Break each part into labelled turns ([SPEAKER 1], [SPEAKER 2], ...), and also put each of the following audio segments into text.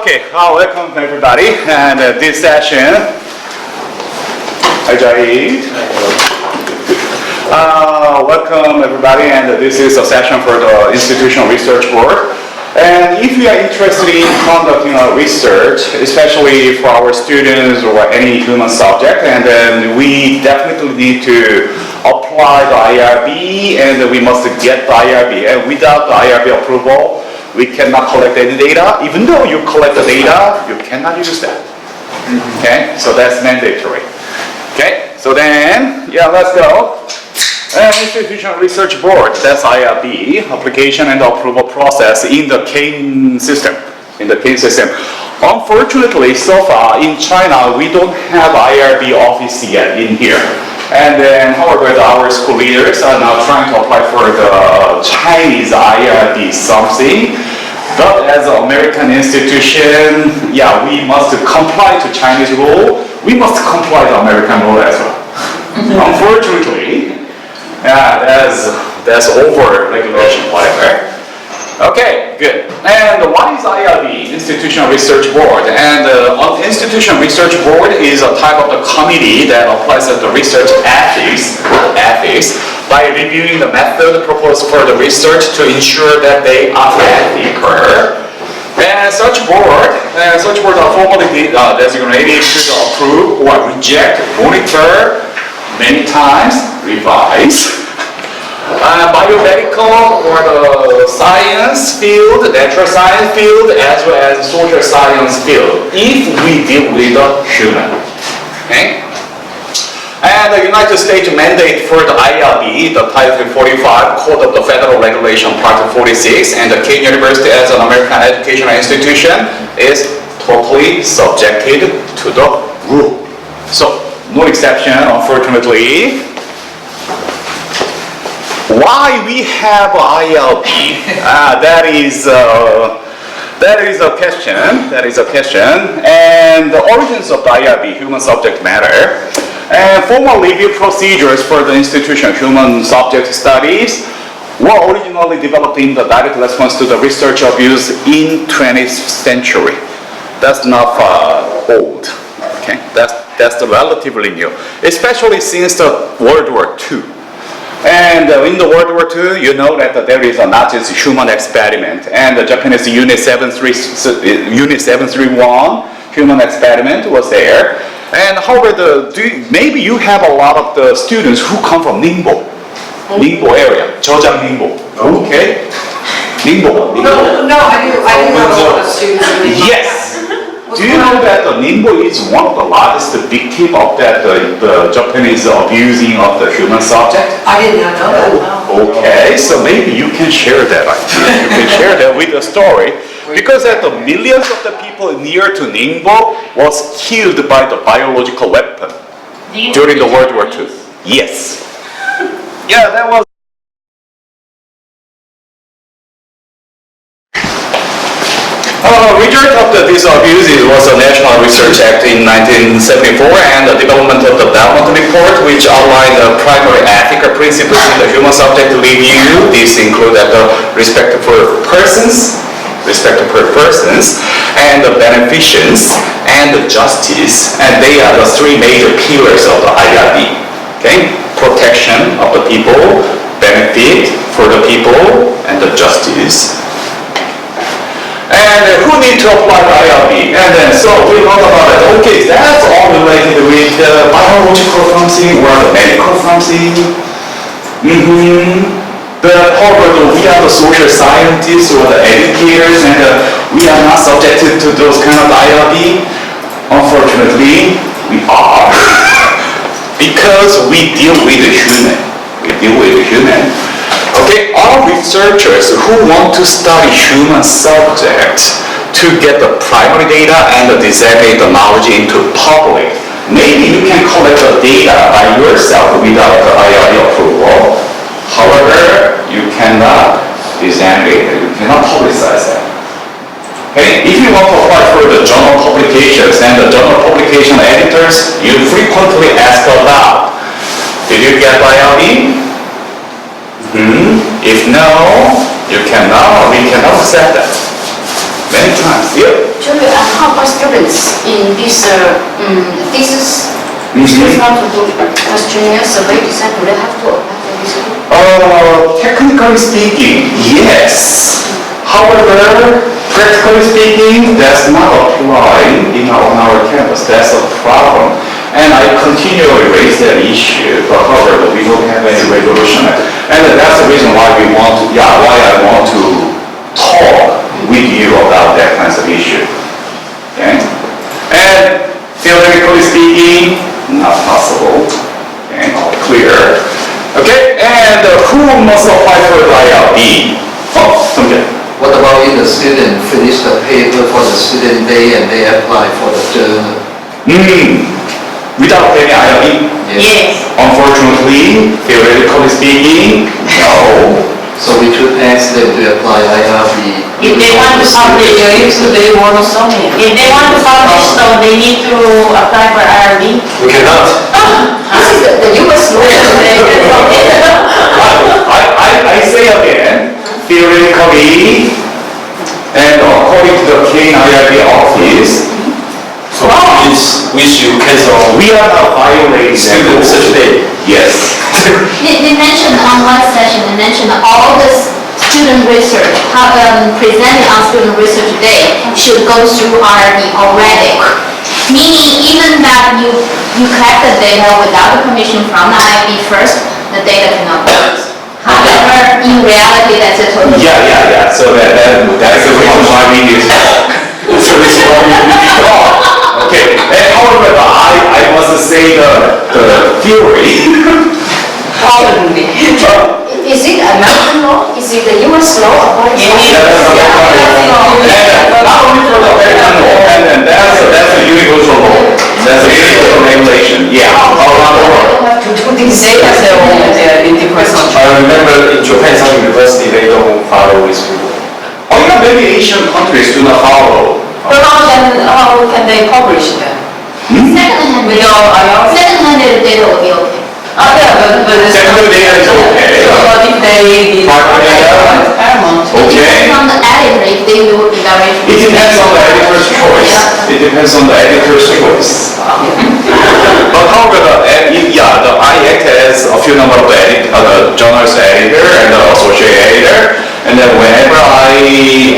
[SPEAKER 1] Okay, welcome everybody, and this session, hi Jai. Welcome everybody, and this is a session for the Institutional Research Board. And if you are interested in conducting a research, especially for our students or any human subject, and then we definitely need to apply the IRB, and we must get the IRB. And without the IRB approval, we cannot collect any data. Even though you collect the data, you cannot use that. Okay, so that's mandatory. Okay, so then, yeah, let's go. Institutional Research Board, that's IRB, application and approval process in the Kean system. Unfortunately, so far in China, we don't have IRB office yet in here. And then, however, our school leaders are now trying to apply for the Chinese IRB something. But as an American institution, yeah, we must comply to Chinese rule. We must comply to American rule as well. Unfortunately, yeah, that's over regulation, whatever. Okay, good. And what is IRB, Institutional Research Board? And Institutional Research Board is a type of the committee that applies the research ethics by reviewing the method proposed for the research to ensure that they are ethical. And such board are formally designated to approve or reject, monitor, many times, revise. Biomedical or the science field, natural science field, as well as social science field, if we deal with the human. Okay? And the United States mandate for the IRB, the Title 45, Code of the Federal Regulation, Part 46, and the Kean University as an American educational institution is totally subjected to the rule. So, no exception, unfortunately. Why we have IRB? That is a question. And the origins of the IRB, human subject matter, and formal review procedures for the institution human subject studies were originally developed in the direct response to the research abuse in 20th century. That's not old. Okay, that's relatively new, especially since the World War II. And in the World War II, you know that there is a Nazi's human experiment, and the Japanese Unit 731 human experiment was there. And however, maybe you have a lot of the students who come from Ningbo area, Jeojang Ningbo. Okay, Ningbo.
[SPEAKER 2] No, I do know a lot of students in Ningbo.
[SPEAKER 1] Yes. Do you know that Ningbo is one of the largest victims of that the Japanese abusing of the human subject?
[SPEAKER 2] I did not know that. No.
[SPEAKER 1] Okay, so maybe you can share that idea. You can share that with the story, because that the millions of the people near to Ningbo was killed by the biological weapon during the World War II. Yes. Yeah, that was. Result of these abuses was the National Research Act in 1974 and the development of the Belmont Report, which outlined the primary ethical principles in the human subject review. These include the respect for persons, and the beneficence, and the justice. And they are the three major pillars of the IRB. Okay? Protection of the people, benefit for the people, and the justice. And who need to apply the IRB? And then, so we learned about it. Okay, that's all related with the biological something or the medical something. But however, we are the social scientists or the educators, and we are not subjected to those kind of IRB. Unfortunately, we are. Because we deal with the human. Okay, all researchers who want to study human subjects to get the primary data and disseminate the knowledge into public, maybe you can collect the data by yourself without the IRB approval. However, you cannot disseminate it, you cannot publicize that. Okay, if you want to apply for the journal publications and the journal publication editors, you frequently ask aloud, did you get IRB? If no, we cannot accept that. Many times, yeah.
[SPEAKER 2] Julia,
[SPEAKER 3] top students in this thesis. Students have to do questionnaire survey design. Do they have to apply for this?
[SPEAKER 1] Technically speaking, yes. However, practically speaking, that's not applying on our campus. That's a problem. And I continually raise that issue, but however, we don't have any resolution. And that's the reason why why I want to talk with you about that kinds of issue. Okay? And theoretically speaking, not possible. Okay, all clear. Okay, and who must apply for the IRB? Oh, something.
[SPEAKER 4] What about if the student finish the paper for the student day and they apply for the journal?
[SPEAKER 1] Without any IRB?
[SPEAKER 3] Yes.
[SPEAKER 1] Unfortunately, theoretically speaking, no.
[SPEAKER 4] So we should ask them to apply IRB.
[SPEAKER 3] If they want to publish,
[SPEAKER 2] If they want to submit.
[SPEAKER 3] if they want to publish, so they need to apply for IRB.
[SPEAKER 4] We cannot.
[SPEAKER 3] This is the US law.
[SPEAKER 1] I say again, theoretically, and according to the Kean IRB office,
[SPEAKER 4] So we should cancel.
[SPEAKER 1] we are not violating
[SPEAKER 4] Student
[SPEAKER 1] that
[SPEAKER 4] research day.
[SPEAKER 1] Yes.
[SPEAKER 5] They mentioned on one session, they mentioned all the student research, presented on student research day should go through IRB already. Meaning even that you collect the data without the permission from the IRB first, the data cannot be used. However, in reality, that's a total.
[SPEAKER 1] Yeah. So that's the reason why we need to talk. That's the reason why we need to talk. Okay, and however, I must say the theory.
[SPEAKER 2] Probably.
[SPEAKER 3] Is it American law? Is it the US law? Or what is it?
[SPEAKER 1] And not only for the American law, and then that's a universal law. That's a universal regulation. Yeah, all around the world.
[SPEAKER 3] Have to do this.
[SPEAKER 2] They have their own, in different countries.
[SPEAKER 4] I remember in Japan, some university, they don't follow this rule.
[SPEAKER 1] Oh yeah, maybe Asian countries do not follow.
[SPEAKER 2] But how can they publish then?
[SPEAKER 5] Second-hand
[SPEAKER 2] With your IRB?
[SPEAKER 5] second-hand data will be okay.
[SPEAKER 2] Yeah, but it's.
[SPEAKER 1] Secondary data is okay.
[SPEAKER 2] But if they.
[SPEAKER 1] Private data?
[SPEAKER 2] Paramount.
[SPEAKER 1] Okay.
[SPEAKER 5] From the editor, if they will be very.
[SPEAKER 1] It depends on the editor's choice. It depends on the editor's choice. But however, I act as a few number of the journal's editor and the associate editor. And then whenever I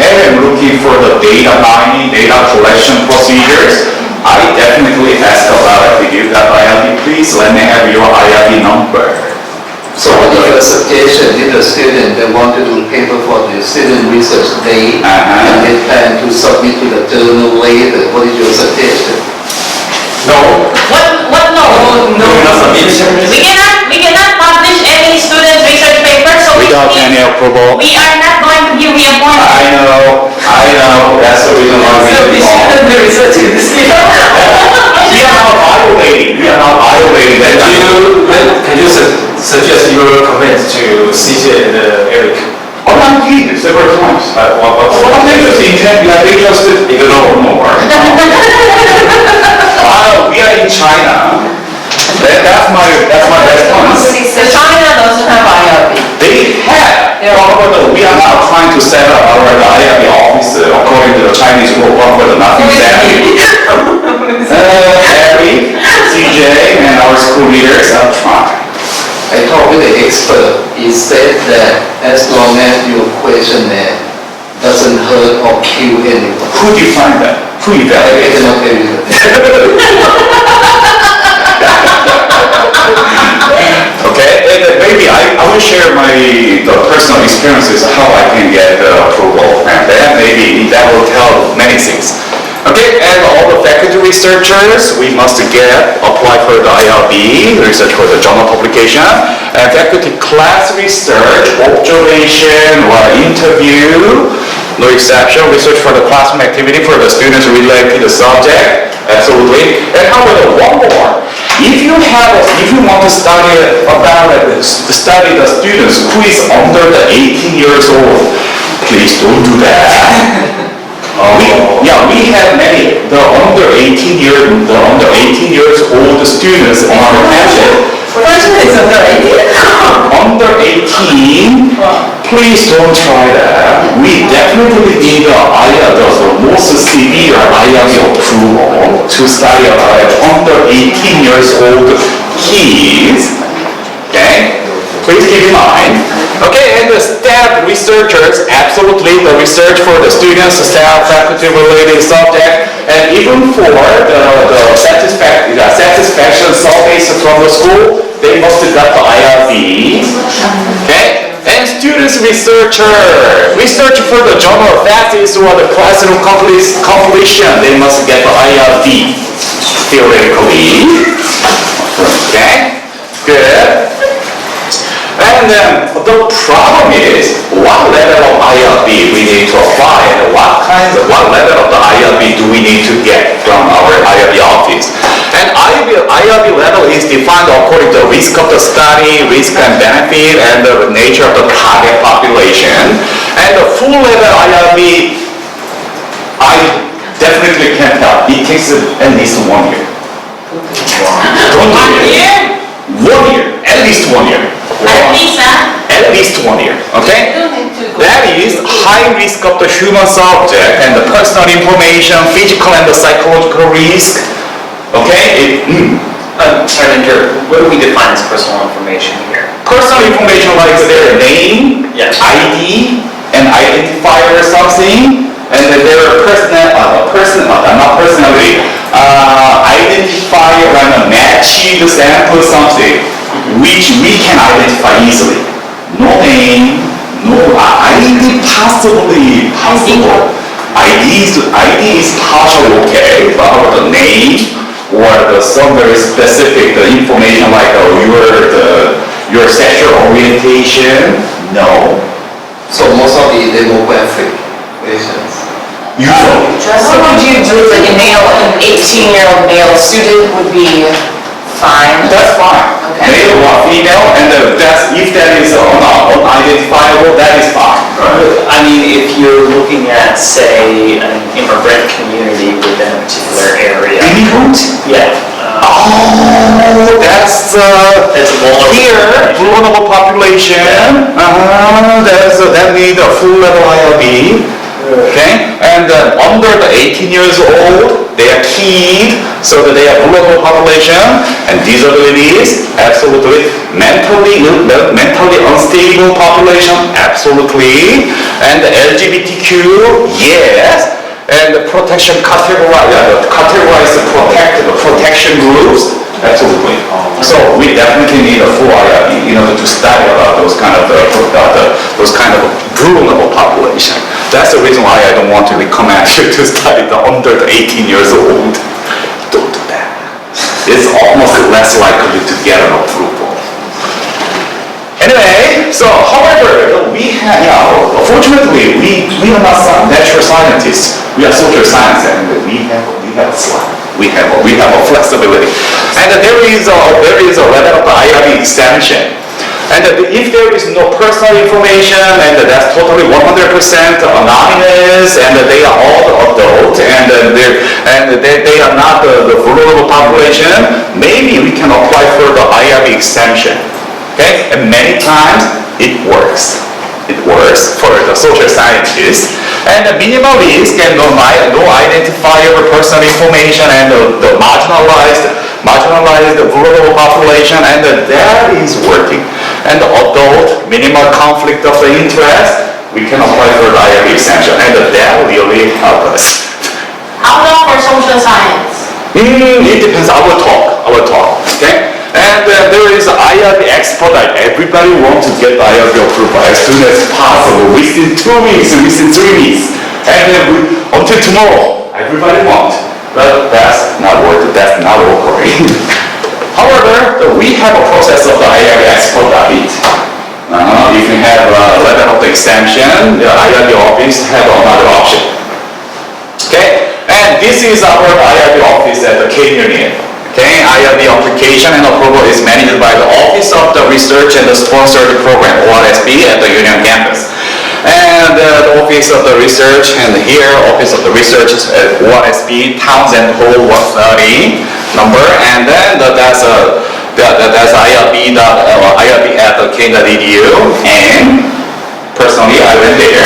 [SPEAKER 1] am looking for the data mining, data collection procedures, I definitely ask about it. If you got IRB, please let me have your IRB number.
[SPEAKER 4] So what if a suggestion, if the student, they want to do paper for the student research day, and they plan to submit to the journal later, what is your suggestion?
[SPEAKER 1] No.
[SPEAKER 2] What, no? We cannot publish any student research paper, so which
[SPEAKER 1] Without any
[SPEAKER 2] means
[SPEAKER 1] approval.
[SPEAKER 2] we are not going to be reappointed.
[SPEAKER 1] I know, that's the reason why we need to talk.
[SPEAKER 2] the research in this year.
[SPEAKER 1] We are not violating that.
[SPEAKER 4] Can you suggest your comments to CJ and Eric?
[SPEAKER 1] Oh, I did several times. What they just intend, they just ignore more. We are in China. That's my response.
[SPEAKER 2] So China doesn't have IRB.
[SPEAKER 1] They have, however, we are now trying to set up our IRB office according to the Chinese rule for the nothing Eric, CJ, and our school leaders are trying.
[SPEAKER 4] I talked with the expert. He said that as long as your questionnaire doesn't hurt or kill anyone.
[SPEAKER 1] Who define that? Who
[SPEAKER 4] I
[SPEAKER 1] evaluates?
[SPEAKER 4] cannot tell you that.
[SPEAKER 1] Okay, and maybe I will share the personal experiences how I can get approval, and then maybe that will tell many things. Okay, and all the faculty researchers, we must apply for the IRB, research for the journal publication, and faculty class research, observation or interview, no exception, research for the classroom activity for the students related to the subject, absolutely. And however, one more, if you want to study the students who is under the 18 years old, please don't do that. We have many, the under 18 years old students on our campus.
[SPEAKER 2] First is under 18.
[SPEAKER 1] Under 18, Please don't try that. We definitely need the most severe IRB approval to study under 18 years old kids. Okay? Please keep in mind. Okay, and the staff researchers, absolutely, the research for the students, the staff, faculty related subject, and even for the satisfaction surveys from the school, they must have got the IRB. Okay? And students research for the journal thesis or the classroom completion, they must get the IRB, theoretically. Okay? Good. And then the problem is, what level of IRB we need to apply and what level of the IRB do we need to get from our IRB office. And IRB level is defined according to the risk of the study, risk and benefit, and the nature of the target population. And the full level IRB, I definitely can't tell. It takes at least 1 year.
[SPEAKER 2] 1 year?
[SPEAKER 1] 1 year, at least 1 year.
[SPEAKER 2] At least,
[SPEAKER 1] At least 1 year, okay? That is high risk of the human subject and the personal information, physical and the psychological risk, okay?
[SPEAKER 6] What do we define as personal information here?
[SPEAKER 1] Personal information like their name,
[SPEAKER 6] Yes.
[SPEAKER 1] ID, and identifier or something, and then their identifier and matching the sample something, which we can identify easily. No name, no ID, possible. ID is partially okay, but the name or some very specific information like your sexual orientation, no.
[SPEAKER 4] So most of the demographic questions.
[SPEAKER 1] Usually.
[SPEAKER 2] So would you do like an 18-year-old male student would be fine?
[SPEAKER 1] That's fine.
[SPEAKER 2] Okay.
[SPEAKER 1] Male or female, and if that is unidentifiable, that is fine.
[SPEAKER 6] I mean, if you're looking at, say, an immigrant community within a particular area.
[SPEAKER 1] Immigrant?
[SPEAKER 6] Yeah.
[SPEAKER 1] Oh, that's
[SPEAKER 6] vulnerable
[SPEAKER 1] here, vulnerable population. That need a full level IRB. Okay, and under the 18 years old, they are keyed, so that they are vulnerable population, and disabilities, absolutely. Mentally unstable population, absolutely. And the LGBTQ, yes. And the protection categorized protection groups, absolutely. So we definitely need a full IRB, to study about those kind of vulnerable population. That's the reason why I don't want to recommend you to study the under the 18 years old. Don't do that. It's almost less likely to get an approval. Anyway, so however, fortunately, we are not natural scientists. We are social science, and we have a slide. We have a flexibility, and there is a level of IRB exemption. And if there is no personal information, and that's totally 100% anonymous, and they are all adult, and they are not the vulnerable population, maybe we can apply for the IRB exemption. Okay, and many times it works. It works for the social scientists. And the minimal risk and no identifiable personal information and the marginalized vulnerable population, and that is working. And the adult minimal conflict of the interest, we can apply for the IRB exemption, and that really helps us.
[SPEAKER 2] How long for social science?
[SPEAKER 1] It depends. I will talk. Okay. And there is IRB expedite. Everybody wants to get the IRB approval as soon as possible, within 2 weeks, within 3 weeks. And then until tomorrow, everybody wants. But that's not working. That's not working. However, we have a process of the IRB expedite. If you have a letter of the exemption, the IRB office have another option. Okay? And this is our IRB office at the Kean University. Okay, IRB application and approval is managed by the Office of the Research and the Sponsored Program, ORSP, at the Union campus. And the Office of the Research, and here, Office of the Research is at ORSP, Townsend Hall 130 number, and then that's IRB at the Kean.edu, and personally, I went there.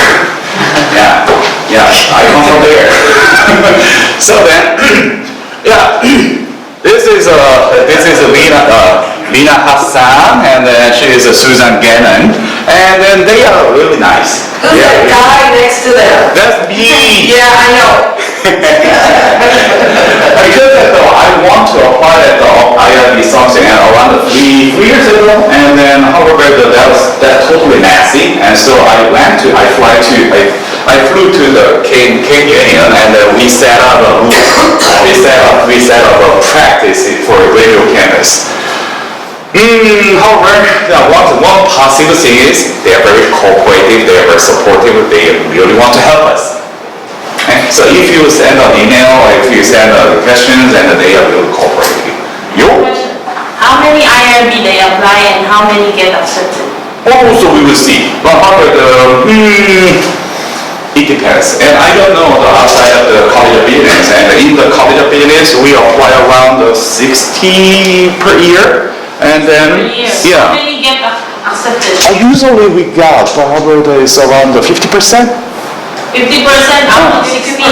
[SPEAKER 1] Yeah, I come from there. So then, yeah, this is Lina Hassan, and then she is Susan Gannon, and then they are really nice.
[SPEAKER 2] Who's that guy next to them?
[SPEAKER 1] That's me.
[SPEAKER 2] Yeah, I know.
[SPEAKER 1] Because I want to apply at the IRB something around 3 years ago, and then however that totally messy, and so I flew to the Kean Union, and we set up a practice for radio campus. However, one positive thing is they are very cooperative, they are very supportive, they really want to help us. Okay? So if you send an email or if you send questions, and they are really cooperative.
[SPEAKER 5] How many IRB they apply and how many get accepted?
[SPEAKER 1] Also we will see. But however, it depends. And I don't know the outside of the College of Business. And in the College of Business, we apply around 60 per year. And then,
[SPEAKER 5] How many get accepted?
[SPEAKER 1] Usually we got probably is around 50%.
[SPEAKER 5] 50% out of 60.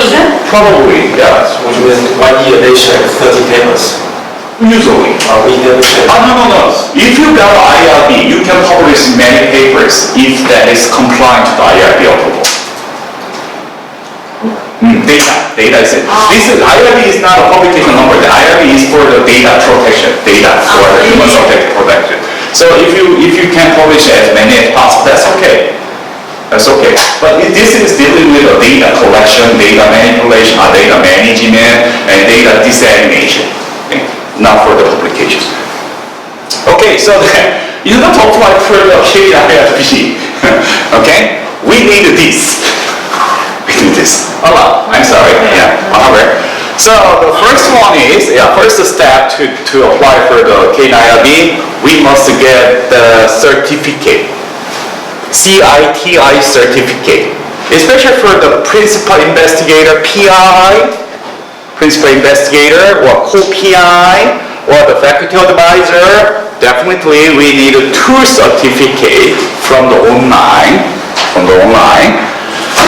[SPEAKER 1] Probably, yes.
[SPEAKER 7] Which means 1 year they check 30 papers.
[SPEAKER 1] Usually.
[SPEAKER 7] We never check.
[SPEAKER 1] No. If you got IRB, you can publish many papers if that is compliant to the IRB approval. Data is it. IRB is not a publication number. The IRB is for the data protection, data for the human subject protection. So if you can publish as many as possible, that's okay. That's okay. But this is dealing with data collection, data manipulation, data management, and data dissemination. Okay? Not for the publications. Okay, so then you don't apply for the IRB. Okay? We need this. I'm sorry. However, so the first one is, first step to apply for the KIRB, we must get the certificate, CITI certificate, especially for the principal investigator, PI, principal investigator, or co-PI, or the faculty advisor. Definitely, we need 2 certificates from the online.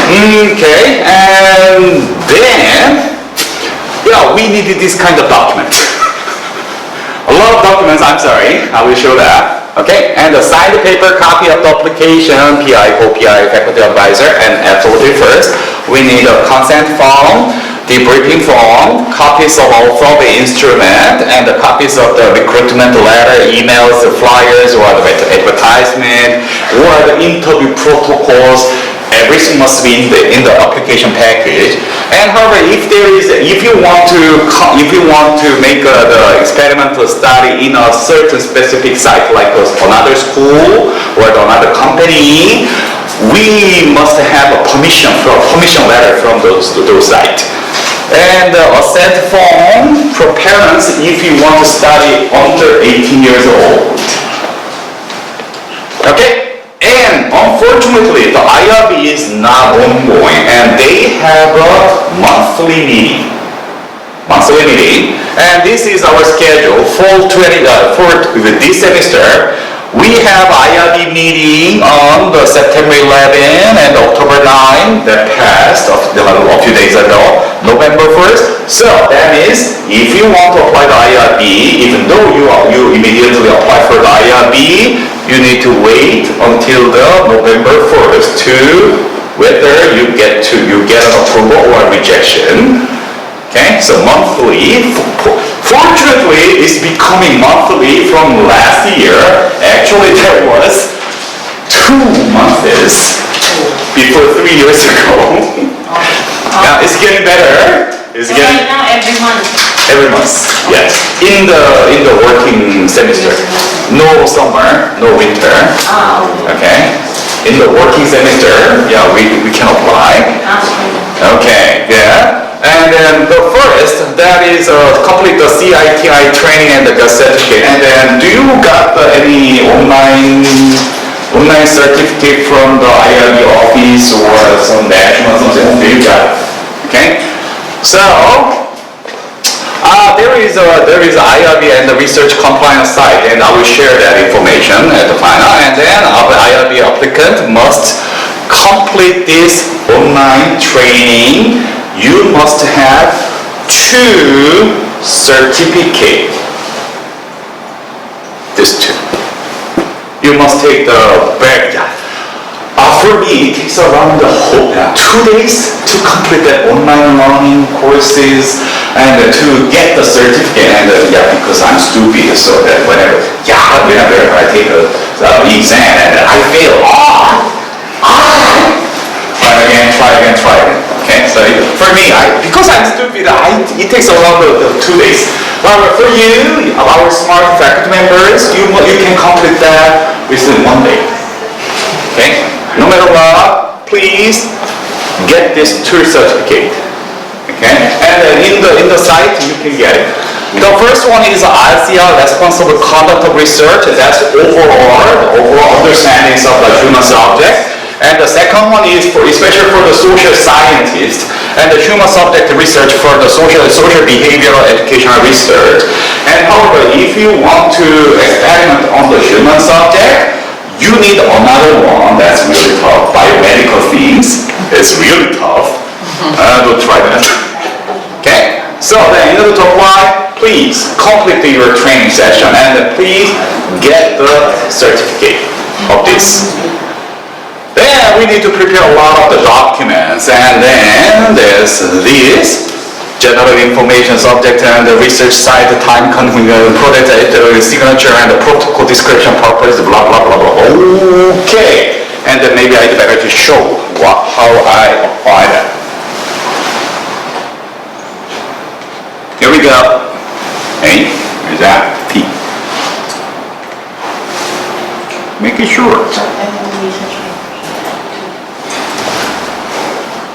[SPEAKER 1] Okay, and then, we needed this kind of document. A lot of documents, I'm sorry, I will show that. Okay, and the signed paper, copy of the application, PI, co-PI, faculty advisor, and absolutely first, we need a consent form, debriefing form, copies of also the instrument, and the copies of the recruitment letter, emails, the flyers, or the advertisement, or the interview protocols. Everything must be in the application package. And however, if you want to make the experimental study in a certain specific site, like another school or another company, we must have a permission letter from those sites. And a consent form for parents if you want to study under 18 years old. Okay? And unfortunately, the IRB is not ongoing, and they have a monthly meeting. And this is our schedule for this semester. We have IRB meeting on the September 11 and October 9 that passed a few days ago, November 1st. So that means if you want to apply the IRB, even though you immediately apply for the IRB, you need to wait until the November 1st to whether you get an approval or rejection. Okay, so monthly. Fortunately, it's becoming monthly from last year. Actually, there was 2 months before 3 years ago. Now it's getting better. It's getting
[SPEAKER 5] Right now, every month.
[SPEAKER 1] every month. Yes, in the working semester. No summer, no winter. Okay, in the working semester, we can apply. Okay, And then the first, that is complete the CITI training and the certificate. And then do you got any online certificate from the IRB office or some national something? Do you got it? Okay. So there is IRB and the research compliance site, and I will share that information at the final. And then our IRB applicant must complete this online training, you must have 2 certificates. These 2. You must take the back. For me, it takes around 2 days to complete the online learning courses and to get the certificate. And because I'm stupid, so that whenever I take the exam and I fail, try again. Okay, so for me, because I'm stupid, it takes around 2 days. However, for you, our smart faculty members, you can complete that within 1 day. Okay, no matter what, please get this 2 certificate. Okay, and in the site you can get it. The first one is RCR, responsible conduct of research. That's overall understanding of the human subject. And the second one is especially for the social scientists and the human subject research for the social behavioral educational research. And however, if you want to experiment on the human subject, you need another one that's really tough. Biomedical things. It's really tough. Don't try that. Okay? So then in order to apply, please complete your training session and please get the certificate of this. Then we need to prepare a lot of the documents, and then there's this general information subject and the research site, the time continuum, product signature, and the protocol description purpose, blah blah blah blah. Okay, and then maybe I'd better to show how I apply that. Here we go. A, where's that? P. Make it short.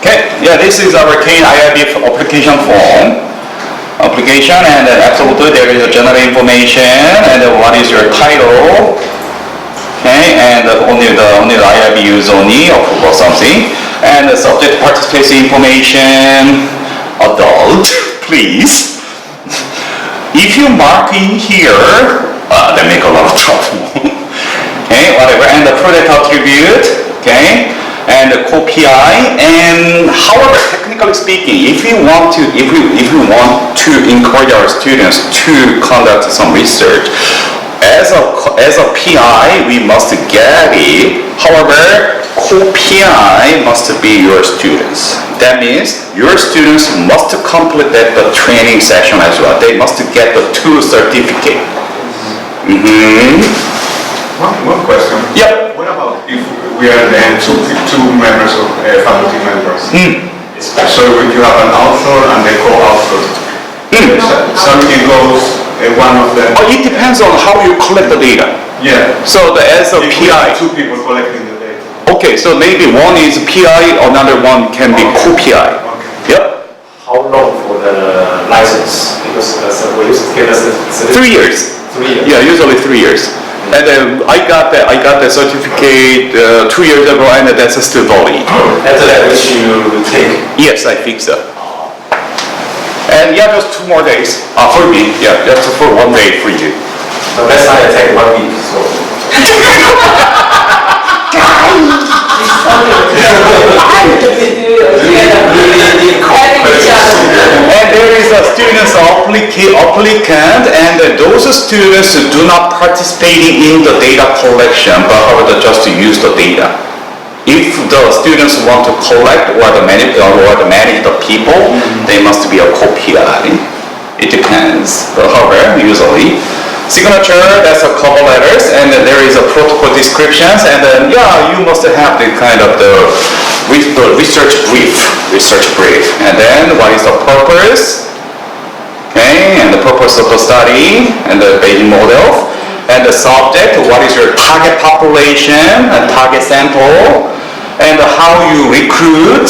[SPEAKER 1] Okay, this is our Kean IRB application form. Application, and absolutely there is a general information and what is your title. Okay, and only the IRB use only approval something. And the subject participation information, adult, please. If you mark in here, that make a lot of trouble. Okay, whatever, and the product attribute, okay. And the co-PI, and however, technically speaking, if we want to encourage our students to conduct some research, as a PI, we must get it. However, co-PI must be your students. That means your students must complete the training session as well. They must get the 2 certificate.
[SPEAKER 8] One question.
[SPEAKER 1] Yep.
[SPEAKER 8] What about if we are then two members of faculty members? So if you have an author and a co-author, something goes one of them.
[SPEAKER 1] It depends on how you collect the data.
[SPEAKER 8] Yeah.
[SPEAKER 1] So as a
[SPEAKER 8] If we have
[SPEAKER 1] PI.
[SPEAKER 8] 2 people collecting the data.
[SPEAKER 1] Okay, so maybe one is PI, another one can be co-PI.
[SPEAKER 8] Okay.
[SPEAKER 1] Yep.
[SPEAKER 7] How long for the license? Because we used to get us the
[SPEAKER 1] 3 years.
[SPEAKER 7] 3 years.
[SPEAKER 1] Yeah, usually 3 years. And then I got the certificate 2 years ago, and that's still valid.
[SPEAKER 7] After that, which you take.
[SPEAKER 1] Yes, I think so. And just 2 more days for me. Yeah, just for 1 day for you.
[SPEAKER 7] The best I take 1 week. So.
[SPEAKER 1] And there is a student's applicant, and those students do not participate in the data collection, but however just to use the data. If the students want to collect or manage the people, they must be a co-PI. It depends. But however, usually. Signature, that's a cover letters, and then there is a protocol descriptions, and then you must have the kind of the research brief, and then what is the purpose, okay, and the purpose of the study, and the Bayesian model, and the subject, what is your target population and target sample, and how you recruit,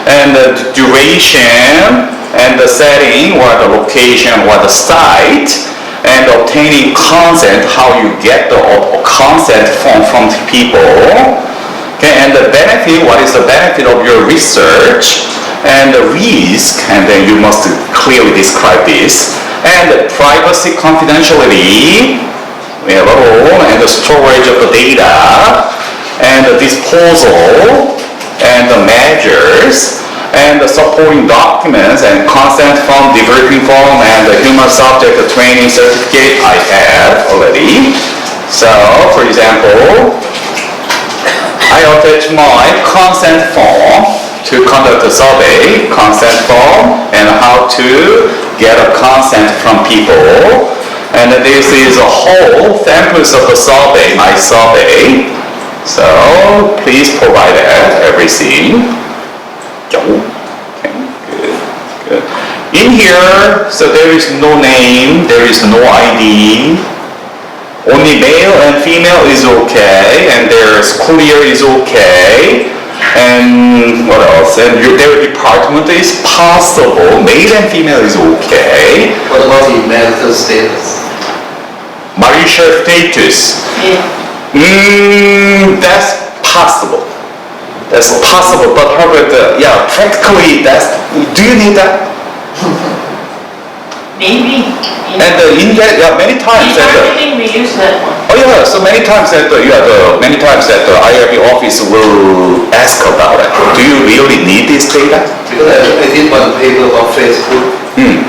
[SPEAKER 1] and the duration, and the setting, or the location, or the site, and obtaining consent, how you get the consent from people, okay, and the benefit, what is the benefit of your research, and the risk, and then you must clearly describe this, and the privacy confidentiality, mail and the storage of the data, and the disposal, and the measures, and the supporting documents, and consent form, debriefing form, and the human subject training certificate I have already. So, for example, I attach my consent form to conduct a survey, consent form, and how to get a consent from people. And this is a whole samples of the survey, my survey. So please provide that, everything. Okay, good. In here, so there is no name, there is no ID. Only male and female is okay, and their school year is okay. And what else? And their department is possible. Male and female is okay.
[SPEAKER 4] What about the marital status?
[SPEAKER 1] Marital status. That's possible. That's possible, but however, yeah, practically do you need that?
[SPEAKER 2] Maybe.
[SPEAKER 1] And in that, many times
[SPEAKER 2] In marketing, we use that one.
[SPEAKER 1] oh yeah, so many times that many times that the IRB office will ask about it. Do you really need this data?
[SPEAKER 4] Because I did one paper about Facebook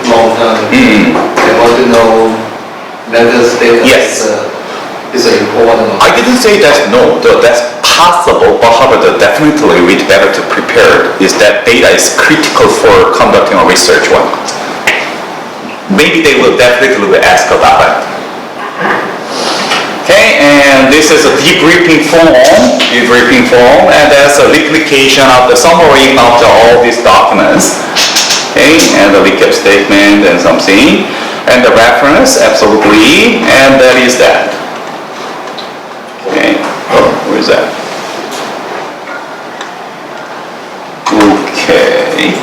[SPEAKER 4] long time ago. I want to know marital status
[SPEAKER 1] Yes.
[SPEAKER 4] is important.
[SPEAKER 1] I didn't say that's no, that's possible, but however, definitely we'd better to prepare is that data is critical for conducting a research one. Maybe they will definitely ask about it. Okay, and this is a debriefing form, and that's a replication of the summary of all these documents. Okay, and the recap statement and something, and the reference, absolutely, and that is that. Okay, where is that? Okay.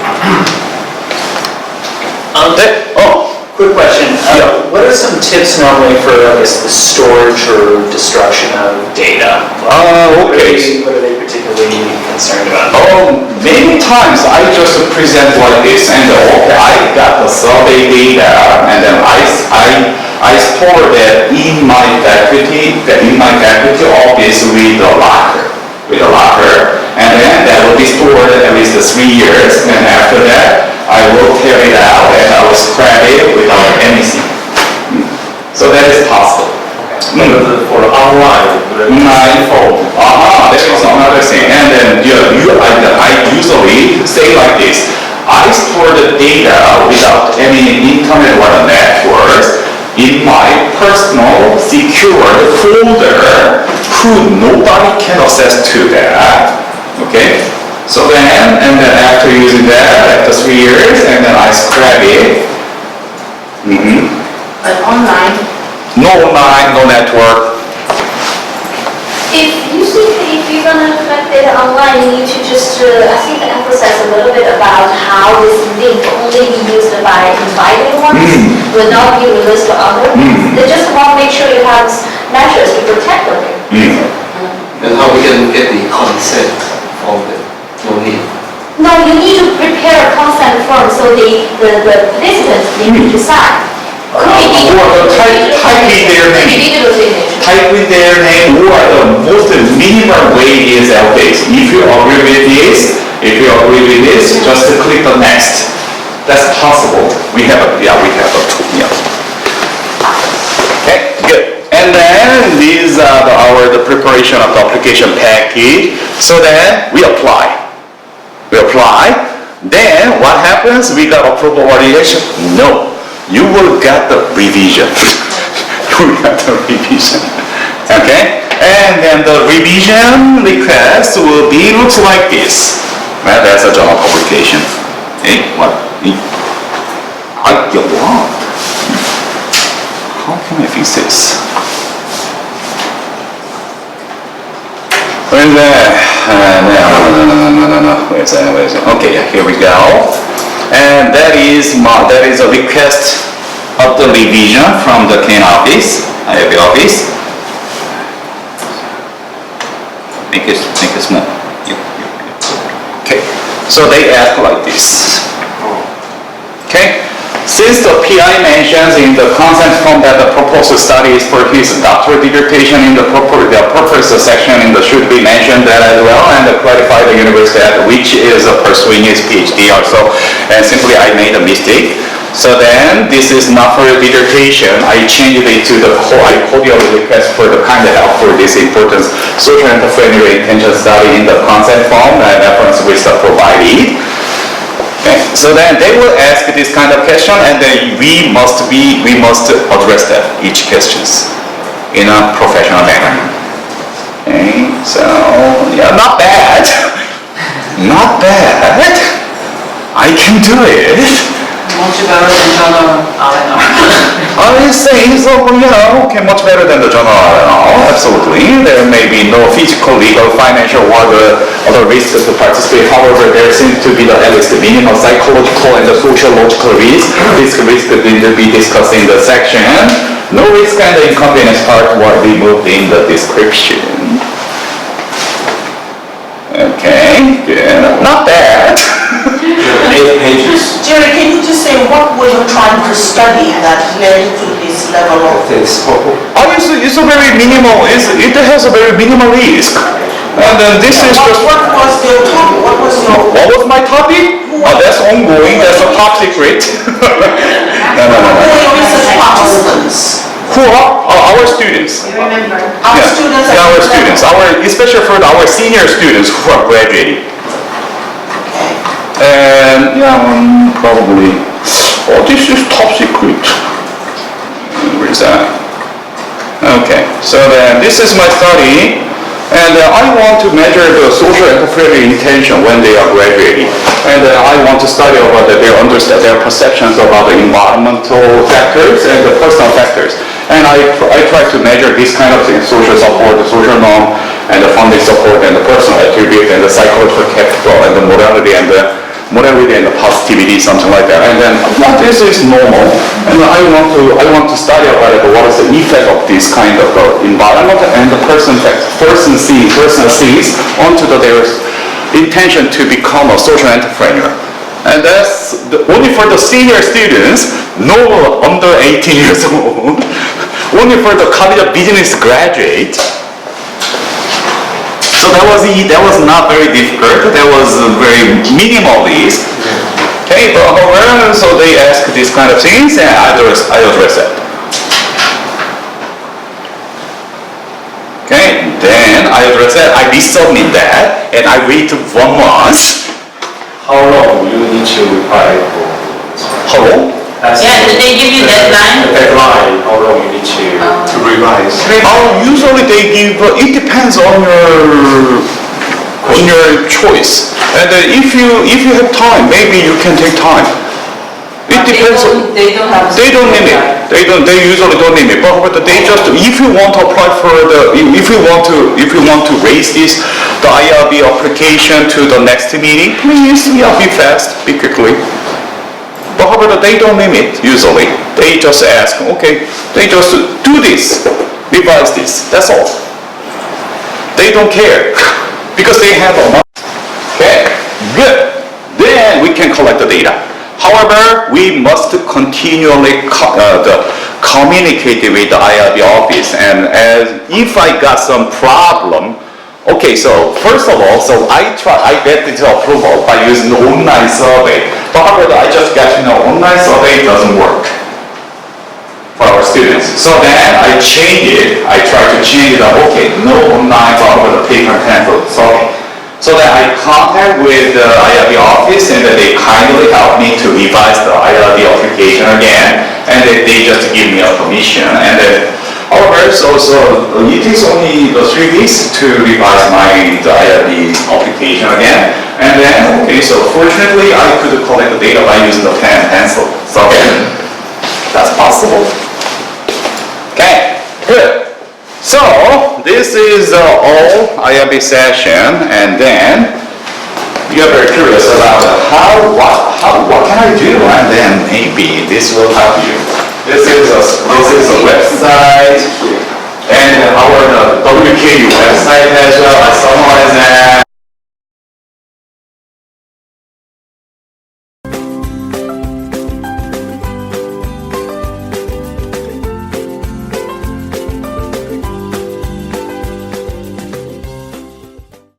[SPEAKER 6] Quick question.
[SPEAKER 1] Yeah.
[SPEAKER 6] What are some tips normally for, I guess, the storage or destruction of data?
[SPEAKER 1] Okay.
[SPEAKER 6] What are they particularly concerned about?
[SPEAKER 1] Many times I just present like this, and okay, I got the survey data, and then I store that in my faculty office with a locker, and then that will be stored at least 3 years, and after that, I will tear it out and I will scrap it without anything. So that is possible.
[SPEAKER 7] For online,
[SPEAKER 1] My phone. That is another thing. And then I usually say like this. I store the data without any internet or networks in my personal secured folder who nobody can access to that. Okay? So then, and then after using that, after 3 years, and then I scrap it.
[SPEAKER 2] But online,
[SPEAKER 1] No online, no network.
[SPEAKER 5] If you're gonna collect data online, you need to just, I think, emphasize a little bit about how this link only be used by invited ones, will not be released to others. They just want to make sure you have measures to protect them.
[SPEAKER 4] And how we can get the consent from them? No need.
[SPEAKER 5] No, you need to prepare a consent form so the participants need to decide. Could be
[SPEAKER 1] Or type in their
[SPEAKER 5] Could be
[SPEAKER 1] name.
[SPEAKER 5] digital signature.
[SPEAKER 1] Type in their name, or the most minimum way is this. If you agree with this, just click the next. That's possible. We have a tool, yeah. Okay, good. And then these are the preparation of the application package. So then we apply. Then what happens? We got approval or rejection? No. You will get the revision. Okay? And then the revision request will be looks like this. Well, that's a journal publication. Hey, what? What? How can I fix this? Where's that? No. Where's that? Okay, yeah, here we go. And that is a request of the revision from the Kean office, IRB office. Make it small. Yep. Okay. So they ask like this. Okay. Say is the PI mentions in the consent form that the proposed study is for his doctoral dissertation in the purpose section in the should be mentioned that as well, and clarify the university at which is pursuing his PhD also, and simply I made a mistake. So then this is not for a dissertation. I changed it to the I cordially request for the kind of help for this important social and friendly intention study in the consent form and reference with the provided. Okay. So then they will ask this kind of question, and then we must address that each questions in a professional manner. Okay. So yeah, not bad, not bad. I can do it.
[SPEAKER 2] Much better than John R.
[SPEAKER 1] I say so, okay, much better than the journal R&R, absolutely. There may be no physical, legal, financial, or other risks to participate. However, there seems to be at least the minimal psychological and the sociological risk. This risk will be discussed in the section. No risk and the inconvenience part were removed in the description. Okay, good. Not bad.
[SPEAKER 7] 8 pages.
[SPEAKER 9] Jerry, can you just say what were you trying to study that led to this level of?
[SPEAKER 1] It's a very minimal, it has a very minimal risk. And then this is just...
[SPEAKER 9] What was your topic?
[SPEAKER 1] What was my topic? Oh, that's ongoing, that's a top secret. No.
[SPEAKER 9] Who are your research participants?
[SPEAKER 1] Who are? Our students.
[SPEAKER 3] You remember?
[SPEAKER 9] Our
[SPEAKER 1] Yeah.
[SPEAKER 9] students?
[SPEAKER 1] Yeah, our students, especially for our senior students who are graduating.
[SPEAKER 9] Okay.
[SPEAKER 1] And probably, this is top secret. Where is that? Okay, so then this is my study, and I want to measure the social and friendly intention when they are graduating. And I want to study about their perceptions about the environmental factors and the personal factors. And I try to measure these kind of things: social support, the social norm, and the funding support, and the personal attribute, and the psychological capital, and the morality and the positivity, something like that. And then this is normal, and I want to study about what is the effect of this kind of environment and the person sees onto their intention to become a social entrepreneur. And that's only for the senior students, no under 18 years old, only for the college of business graduate. So that was not very difficult. That was very minimal risk. Okay, but however, so they ask these kind of things, and I address it. Okay, then I address it. I resubmit that, and I wait 1 month.
[SPEAKER 7] How long will you need to reply for?
[SPEAKER 1] How long?
[SPEAKER 2] Yeah, did they give you deadline?
[SPEAKER 7] The deadline, how long you need to
[SPEAKER 8] revise.
[SPEAKER 1] Usually they give. It depends on your choice. And if you have time, maybe you can take time. It depends.
[SPEAKER 2] They don't have.
[SPEAKER 1] They don't limit. They usually don't limit. But they just, if you want to apply for if you want to raise the IRB application to the next meeting, please be fast, be quickly. But however, they don't limit usually. They just ask, okay, they just do this, revise this. That's all. They don't care because they have a month. Okay, good. Then we can collect the data. However, we must continually communicate with the IRB office, and if I got some problem, okay, so first of all, so I get this approval by using the online survey. But however, I just get to know online survey doesn't work for our students. So then I change it. I try to change it. Okay, no online, but however, the paper and pencil survey. So then I contact with the IRB office, and they kindly help me to revise the IRB application again, and they just give me a permission. And then, however, so it takes only 3 weeks to revise the IRB application again. And then, okay, so fortunately I could collect the data by using the pen and pencil. So that's possible. Okay, good. So this is all IRB session, and then you're very curious about what can I do, and then maybe this will help you. This is a website, and our WKU website as well. I summarize that.